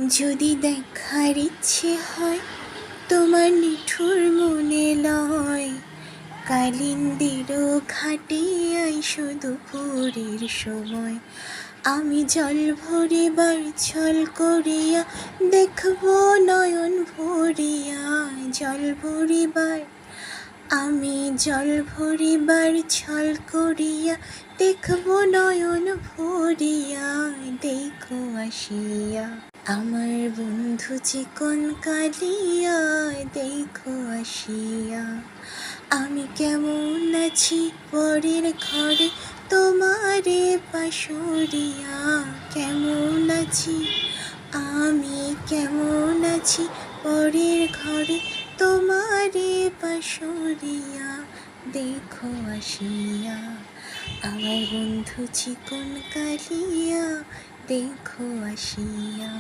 যদি দেখার ইচ্ছে হয় তোমার নিঠুর মনে লয়, কালিন্দির ঘাটে আইসো দুপুরের সময়। আমি জল ভরিবার ছল করিয়া দেখব নয়ন ভরিয়া, জল ভরিবার আমি জল ভরিবার ছল করিয়া দেখব নয়ন ভরিয়া, দেখো আসিয়া আমার বন্ধু চিকন কালিয়া, দেখো আসিয়া। আমি কেমন আছি পরের ঘরে তোমারে পাশরিয়া, কেমন আছি আমি কেমন আছি পরের ঘরে তোমারে পাশরিয়া, দেখো আসিয়া আমার বন্ধু চিকন কালিয়া, দেখো আসিয়া।